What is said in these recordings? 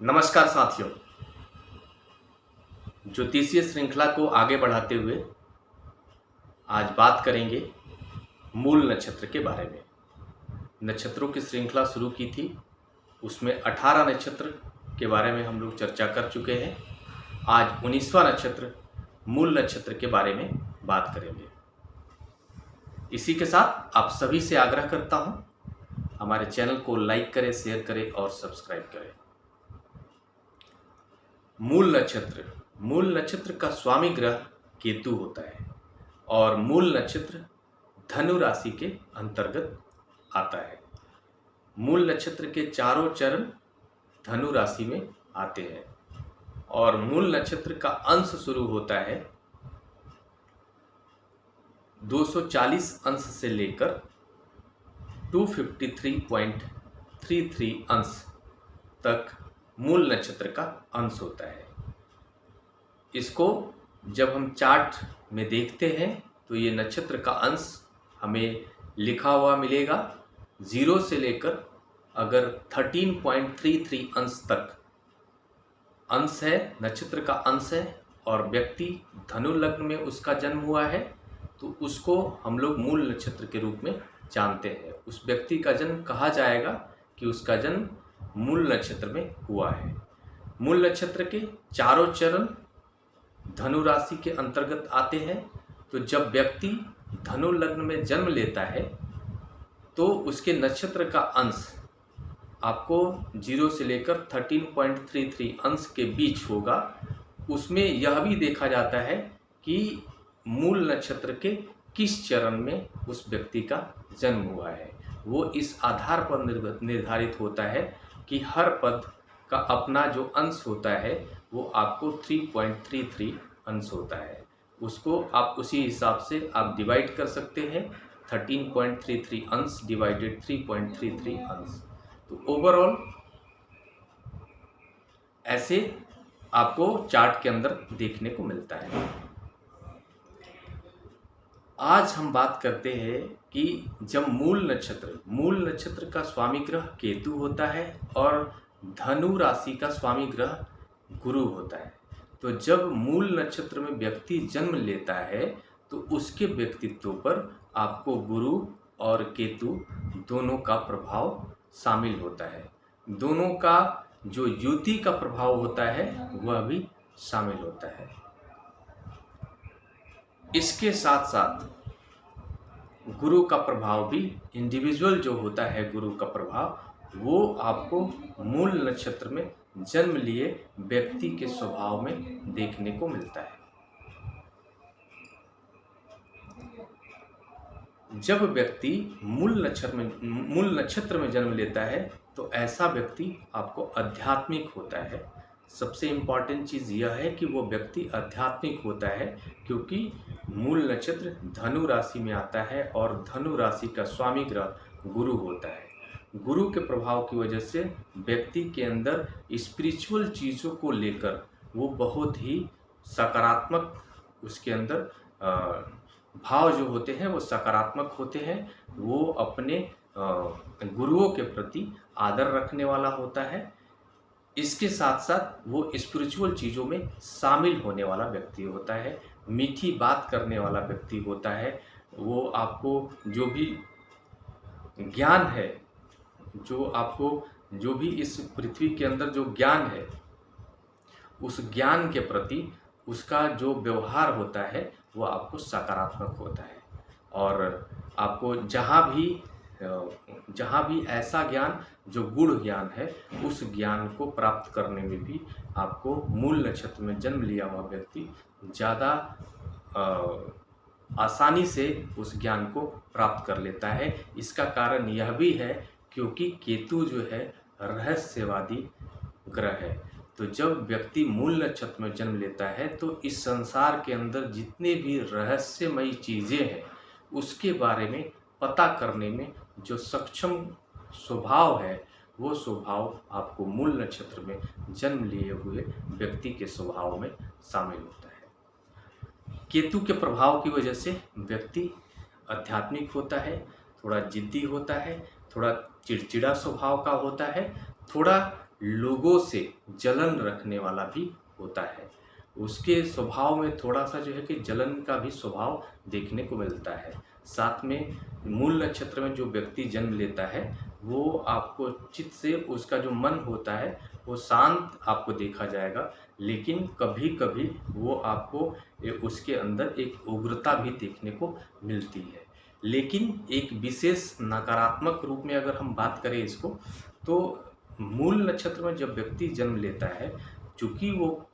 नमस्कार साथियों। ज्योतिषीय श्रृंखला को आगे बढ़ाते हुए आज बात करेंगे मूल नक्षत्र के बारे में। नक्षत्रों की श्रृंखला शुरू की थी, उसमें 18 नक्षत्र के बारे में हम लोग चर्चा कर चुके हैं। आज 19वां नक्षत्र मूल नक्षत्र के बारे में बात करेंगे। इसी के साथ आप सभी से आग्रह करता हूं, हमारे चैनल को लाइक करें, शेयर करें और सब्सक्राइब करें। मूल नक्षत्र का स्वामी ग्रह केतु होता है और मूल नक्षत्र धनु राशि के अंतर्गत आता है। मूल नक्षत्र के चारों चरण धनु राशि में आते हैं और मूल नक्षत्र का अंश शुरू होता है 240 अंश से लेकर 253.33 अंश तक मूल नक्षत्र का अंश होता है। इसको जब हम चार्ट में देखते हैं तो ये नक्षत्र का अंश हमें लिखा हुआ मिलेगा। 0 से लेकर अगर 13.33 अंश तक अंश है, नक्षत्र का अंश है और व्यक्ति धनु लग्न में उसका जन्म हुआ है तो उसको हम लोग मूल नक्षत्र के रूप में जानते हैं। उस व्यक्ति का जन्म कहा जाएगा कि उसका जन्म मूल नक्षत्र में हुआ है। मूल नक्षत्र के चारों चरण धनु राशि के अंतर्गत आते हैं। तो जब व्यक्ति धनु लग्न में जन्म लेता है तो उसके नक्षत्र का अंश आपको 0 से लेकर 13.33 अंश के बीच होगा। उसमें यह भी देखा जाता है कि मूल नक्षत्र के किस चरण में उस व्यक्ति का जन्म हुआ है। वो इस आधार पर निर्धारित होता है कि हर पद का अपना जो अंश होता है वो आपको 3.33 अंश होता है। उसको आप उसी हिसाब से आप डिवाइड कर सकते हैं। 13.33 अंश डिवाइडेड 3.33 अंश। तो ओवरऑल ऐसे आपको चार्ट के अंदर देखने को मिलता है। आज हम बात करते हैं कि जब मूल नक्षत्र का स्वामी ग्रह केतु होता है और धनु राशि का स्वामी ग्रह गुरु होता है। तो जब मूल नक्षत्र में व्यक्ति जन्म लेता है तो उसके व्यक्तित्व पर आपको गुरु और केतु दोनों का प्रभाव शामिल होता है। दोनों का जो युति का प्रभाव होता है वह भी शामिल होता है। इसके साथ साथ गुरु का प्रभाव भी इंडिविजुअल जो होता है, गुरु का प्रभाव वो आपको मूल नक्षत्र में जन्म लिए व्यक्ति के स्वभाव में देखने को मिलता है। जब व्यक्ति मूल नक्षत्र में जन्म लेता है तो ऐसा व्यक्ति आपको आध्यात्मिक होता है। सबसे इम्पॉर्टेंट चीज़ यह है कि वो व्यक्ति आध्यात्मिक होता है क्योंकि मूल नक्षत्र धनु राशि में आता है और धनु राशि का स्वामी ग्रह गुरु होता है। गुरु के प्रभाव की वजह से व्यक्ति के अंदर स्पिरिचुअल चीज़ों को लेकर वो बहुत ही सकारात्मक, उसके अंदर भाव जो होते हैं वो सकारात्मक होते हैं। वो अपने गुरुओं के प्रति आदर रखने वाला होता है। इसके साथ साथ वो स्पिरिचुअल चीज़ों में शामिल होने वाला व्यक्ति होता है। मीठी बात करने वाला व्यक्ति होता है। वो आपको जो भी ज्ञान है, जो भी इस पृथ्वी के अंदर जो ज्ञान है, उस ज्ञान के प्रति उसका जो व्यवहार होता है वो आपको सकारात्मक होता है। और आपको जहाँ भी ऐसा ज्ञान जो गुण ज्ञान है उस ज्ञान को प्राप्त करने में भी आपको मूल नक्षत्र में जन्म लिया हुआ व्यक्ति ज़्यादा आसानी से उस ज्ञान को प्राप्त कर लेता है। इसका कारण यह भी है क्योंकि केतु जो है रहस्यवादी ग्रह है। तो जब व्यक्ति मूल नक्षत्र में जन्म लेता है तो इस संसार के अंदर जितने भी रहस्यमयी चीज़ें हैं उसके बारे में पता करने में जो सक्षम स्वभाव है वो स्वभाव आपको मूल नक्षत्र में जन्म लिए हुए व्यक्ति के स्वभाव में शामिल होता है। केतु के प्रभाव की वजह से व्यक्ति आध्यात्मिक होता है, थोड़ा जिद्दी होता है, थोड़ा चिड़चिड़ा स्वभाव का होता है, थोड़ा लोगों से जलन रखने वाला भी होता है। उसके स्वभाव में थोड़ा-सा जो है कि जलन का भी स्वभाव देखने को मिलता है। साथ में मूल नक्षत्र में जो व्यक्ति जन्म लेता है, वो आपको चित्त से उसका जो मन होता है, वो शांत आपको देखा जाएगा, लेकिन कभी-कभी वो आपको उसके अंदर एक उग्रता भी देखने को मिलती है। लेकिन एक विशेष नकारात्मक रूप में अगर हम बात करें इसको, तो मूल नक्षत्र में जब व्यक्ति जन्म लेता है, चूँकि वो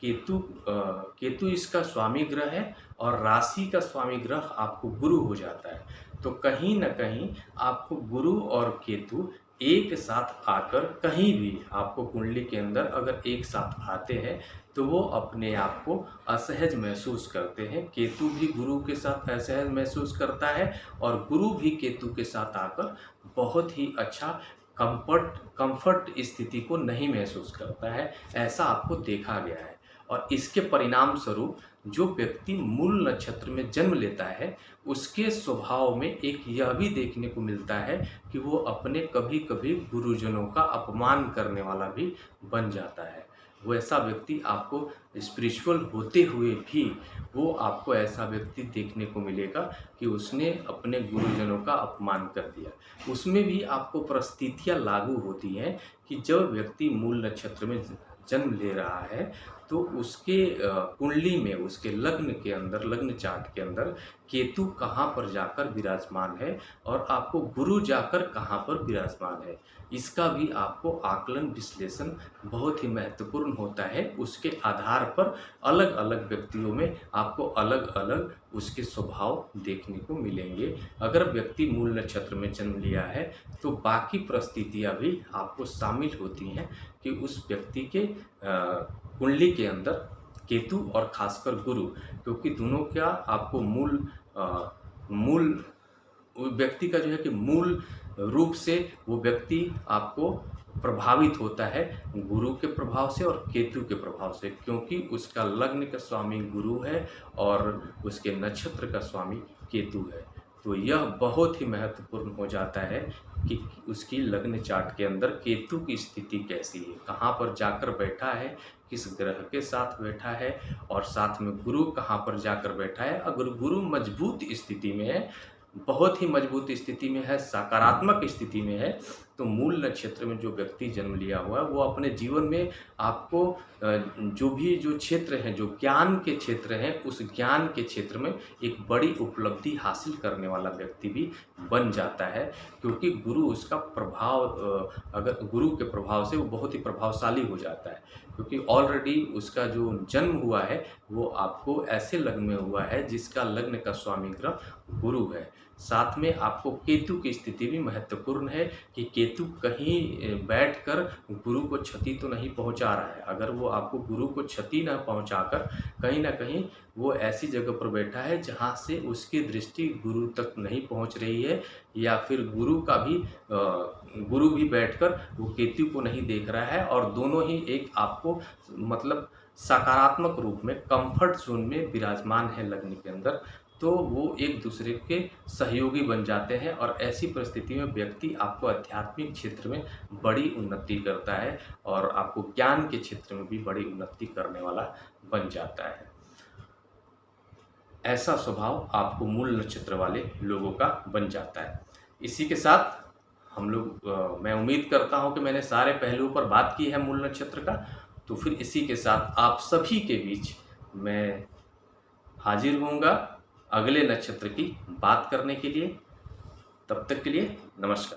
केतु इसका स्वामी ग्रह है और राशि का स्वामी ग्रह आपको गुरु हो जाता है। तो कहीं न कहीं आपको गुरु और केतु एक साथ आकर कहीं भी आपको कुंडली के अंदर अगर एक साथ आते हैं, तो वो अपने आप को असहज महसूस करते हैं। केतु भी गुरु के साथ असहज महसूस करता है और गुरु भी केतु के साथ आकर बहुत ही अच्छा कंफर्ट स्थिति को नहीं महसूस करता है, ऐसा आपको देखा गया है। और इसके परिणाम स्वरूप जो व्यक्ति मूल नक्षत्र में जन्म लेता है, उसके स्वभाव में एक यह भी देखने को मिलता है कि वो अपने कभी-कभी गुरुजनों का अपमान करने वाला भी बन जाता है। वो ऐसा व्यक्ति आपको स्पिरिचुअल होते हुए भी वो आपको ऐसा व्यक्ति देखने को मिलेगा कि उसने अपने गुरुजनों का अपमान कर दिया। उसमें भी आपको परिस्थितियाँ लागू होती हैं कि जब व्यक्ति मूल नक्षत्र में जन्म ले रहा है, तो उसके कुंडली में, उसके लग्न के अंदर, लग्न चार्ट के अंदर केतु कहाँ पर जाकर विराजमान है और आपको गुरु जाकर कहाँ पर विराजमान है। इसका भी आपको आकलन विश्लेषण बहुत ही महत्वपूर्ण होता है। उसके आधार पर अलग-अलग व्यक्तियों में आपको अलग-अलग उसके स्वभाव देखने को मिलेंगे। अगर व्यक्ति मूल नक्षत्र में जन्म लिया है, तो बाकी परिस्थितियाँ भी आपको शामिल होती हैं कि उस व्यक्ति के कुंडली के अंदर केतु और खासकर गुरु, क्योंकि दोनों क्या आपको मूल व्यक्ति का जो है कि मूल रूप से वो व्यक्ति आपको प्रभावित होता है गुरु के प्रभाव से और केतु के प्रभाव से, क्योंकि उसका लग्न का स्वामी गुरु है और उसके नक्षत्र का स्वामी केतु है। तो यह बहुत ही महत्वपूर्ण हो जाता है कि उसकी लग्न चार्ट के अंदर केतु की स्थिति कैसी है, कहाँ पर जाकर बैठा है, किस ग्रह के साथ बैठा है और साथ में गुरु कहाँ पर जाकर बैठा है। अगर गुरु मजबूत स्थिति में है, बहुत ही मजबूत स्थिति में है, सकारात्मक स्थिति में है, तो मूल नक्षत्र में जो व्यक्ति जन्म लिया हुआ है, वो अपने जीवन में आपको जो क्षेत्र हैं, जो ज्ञान के क्षेत्र हैं, उस ज्ञान के क्षेत्र में एक बड़ी उपलब्धि हासिल करने वाला व्यक्ति भी बन जाता है, क्योंकि गुरु उसका प्रभाव, अगर गुरु के प्रभाव से वो बहुत ही प्रभावशाली हो जाता है, क्योंकि ऑलरेडी उसका जो जन्म हुआ है वो आपको ऐसे लग्न में हुआ है जिसका लग्न का स्वामी ग्रह गुरु है। साथ में आपको केतु की स्थिति भी महत्वपूर्ण है कि केतु कहीं बैठकर गुरु को क्षति तो नहीं पहुंचा रहा है। अगर वो आपको गुरु को क्षति न पहुंचाकर कहीं न कहीं वो ऐसी जगह पर बैठा है जहां से उसकी दृष्टि गुरु तक नहीं पहुंच रही है, या फिर गुरु भी बैठकर वो केतु को नहीं देख रहा है, और दोनों ही एक आपको मतलब सकारात्मक रूप में कंफर्ट जोन में विराजमान है लग्न के अंदर, तो वो एक दूसरे के सहयोगी बन जाते हैं। और ऐसी परिस्थिति में व्यक्ति आपको आध्यात्मिक क्षेत्र में बड़ी उन्नति करता है और आपको ज्ञान के क्षेत्र में भी बड़ी उन्नति करने वाला बन जाता है। ऐसा स्वभाव आपको मूल नक्षत्र वाले लोगों का बन जाता है। इसी के साथ हम लोग मैं उम्मीद करता हूं कि मैंने सारे पहलुओं पर बात की है मूल नक्षत्र का। तो फिर इसी के साथ आप सभी के बीच मैं हाजिर होऊंगा अगले नक्षत्र की बात करने के लिए। तब तक के लिए नमस्कार।